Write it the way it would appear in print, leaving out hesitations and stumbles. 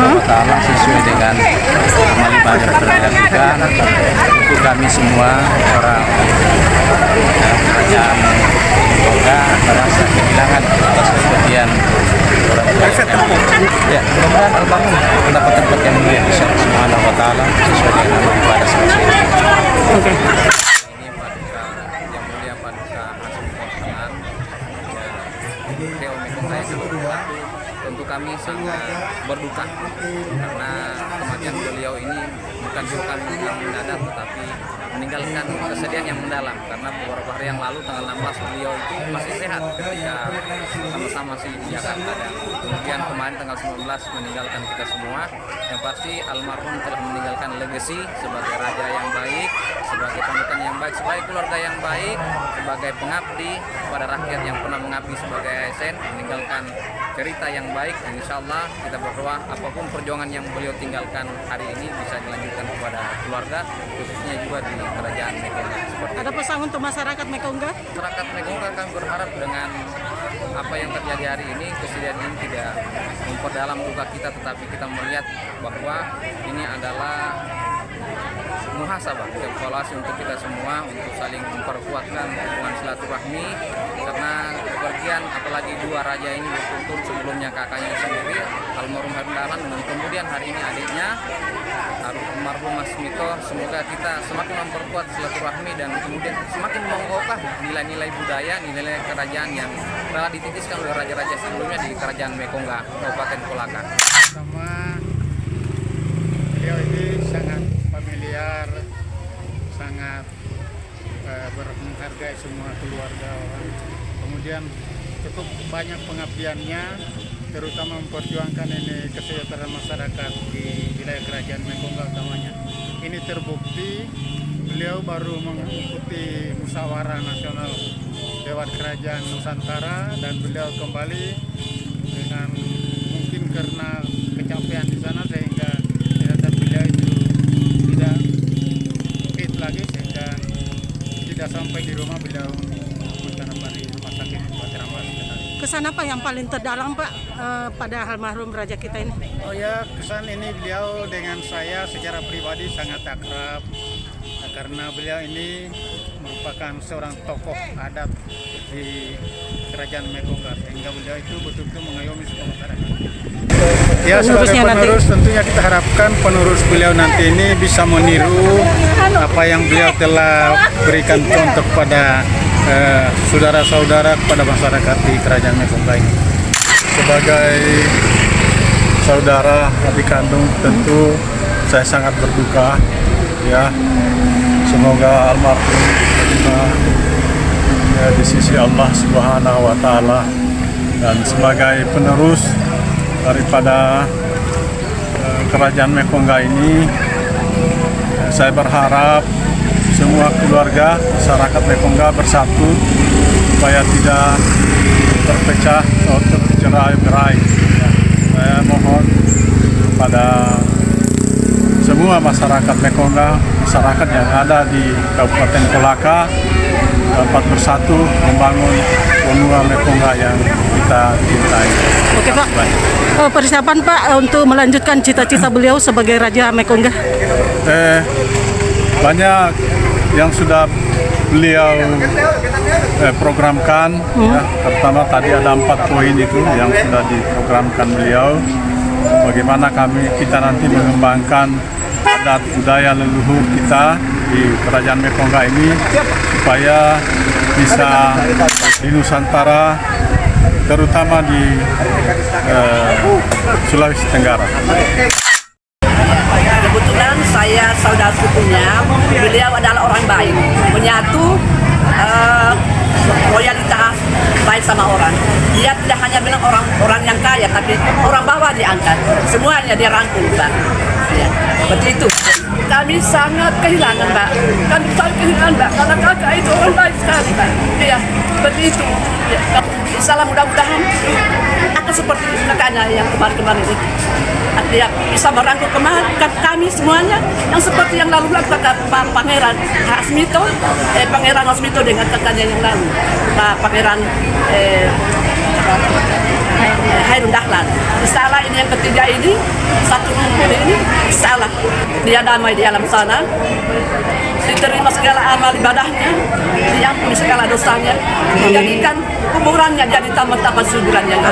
Subhanahu wa Ta'ala sesuai dengan amal ibadah peradaban untuk kami semua orang kerajaan semoga merasa kehilangan atas kepergian orang tua. Ya, mudah-mudahan almarhum mendapat tempat yang mulia di sisi Subhanahu wa Ta'ala sesuai dengan amal ibadah semestinya. Oke. Ini Paduka yang mulia Paduka Hasmi Kostangan Teo Mekonga yang kedua, tentu kami sangat berduka karena kematian beliau ini bukan yang mendadak tetapi meninggalkan kesedihan yang mendalam karena beberapa hari yang lalu tanggal 16 beliau itu masih sehat ketika sama-sama di Jakarta dan kemudian kemarin tanggal 19 meninggalkan kita semua. Yang pasti almarhum telah meninggalkan legacy sebagai raja yang baik, sebagai panutan yang baik, sebagai keluarga yang baik, sebagai pengabdi kepada rakyat yang pernah mengabdi sebagai ASN, meninggalkan cerita yang baik. Dan insya Allah kita berdoa apapun perjuangan yang beliau tinggalkan hari ini bisa dilanjutkan kepada keluarga, khususnya juga di kerajaan Mekonga. Ada pesan untuk masyarakat Mekonga? Masyarakat Mekonga kami berharap dengan apa yang terjadi hari ini, kesedihan ini tidak memperdalam duka kita, tetapi kita melihat bahwa ini adalah muhasabah, evaluasi untuk kita semua untuk saling memperkuatkan hubungan silaturahmi karena kepergian apalagi dua raja ini bertuntun sebelumnya kakaknya sendiri almarhum Harun Dahlan dan kemudian hari ini adiknya almarhum Mas Mito. Semoga kita semakin memperkuat silaturahmi dan kemudian semakin mengokohkan nilai-nilai budaya, nilai-nilai kerajaan yang telah dititiskan oleh raja-raja sebelumnya di kerajaan Mekonga, Kabupaten Kolaka. Sama beliau ini sangat familiar, sangat menghargai semua keluarga orang. Kemudian cukup banyak pengabdiannya, terutama memperjuangkan ini kesejahteraan masyarakat di wilayah kerajaan Mekonga utamanya. Ini terbukti beliau baru mengikuti musyawarah nasional Dewan Kerajaan Nusantara dan beliau kembali dengan mungkin karena kecapean di sana sehingga ternyata beliau itu tidak fit lagi sehingga tidak sampai di rumah beliau bertanaman di rumah sakit Bupati Ramas. Kesan apa yang paling terdalam Pak pada almarhum raja kita ini? Oh ya, kesan ini beliau dengan saya secara pribadi sangat akrab karena beliau ini merupakan seorang tokoh adat di kerajaan Mekonga sehingga beliau itu betul-betul mengayomi semua masyarakat. Ya, sebagai penerus tentunya kita harapkan penerus beliau nanti ini bisa meniru apa yang beliau telah berikan contoh kepada saudara-saudara kepada masyarakat di kerajaan Mekonga ini. Sebagai saudara adik kandung tentu saya sangat berduka ya. Semoga almarhum ya, di sisi Allah Subhanahu wa Ta'ala dan sebagai penerus daripada kerajaan Mekonga ini saya berharap semua keluarga masyarakat Mekonga bersatu supaya tidak terpecah atau tercerai-berai. Saya mohon kepada semua masyarakat Mekonga, masyarakat yang ada di Kabupaten Kolaka dapat bersatu membangun benua Mekonga yang kita cintai. Oke Pak, persiapan Pak untuk melanjutkan cita-cita beliau sebagai Raja Mekonga? Banyak yang sudah beliau programkan, ya. Pertama tadi ada 4 poin itu yang sudah diprogramkan beliau. Bagaimana kita nanti mengembangkan adat budaya leluhur kita di kerajaan Mekonga ini supaya bisa di Nusantara, terutama di Sulawesi Tenggara. Kebetulan saya saudara sepupunya, beliau adalah orang baik, menyatu loyalitas baik sama orang. Dia tidak hanya bilang orang yang kaya, tapi orang bawah diangkat, semuanya dia rangkul, Pak. Ya, seperti itu. Kami sangat kehilangan, Pak. Kami sangat kehilangan, Pak, karena kakak itu orang baik sekali, Pak. Ya, seperti itu. Ya. Insyaallah mudah-mudahan akan seperti kakaknya yang kemarin-kemarin itu. Dia bisa merangkul kami semuanya yang seperti yang lalu kata Pangeran Hasmito, Pangeran Hasmito dengan kakaknya yang lalu, Pangeran Hairul Dahlan. Insyaallah ini yang ketiga ini, satu ini insyaallah dia damai di alam sana, diterima segala amal ibadahnya, diampuni segala dosanya, dijadikan kuburannya jadi taman-taman suburan yang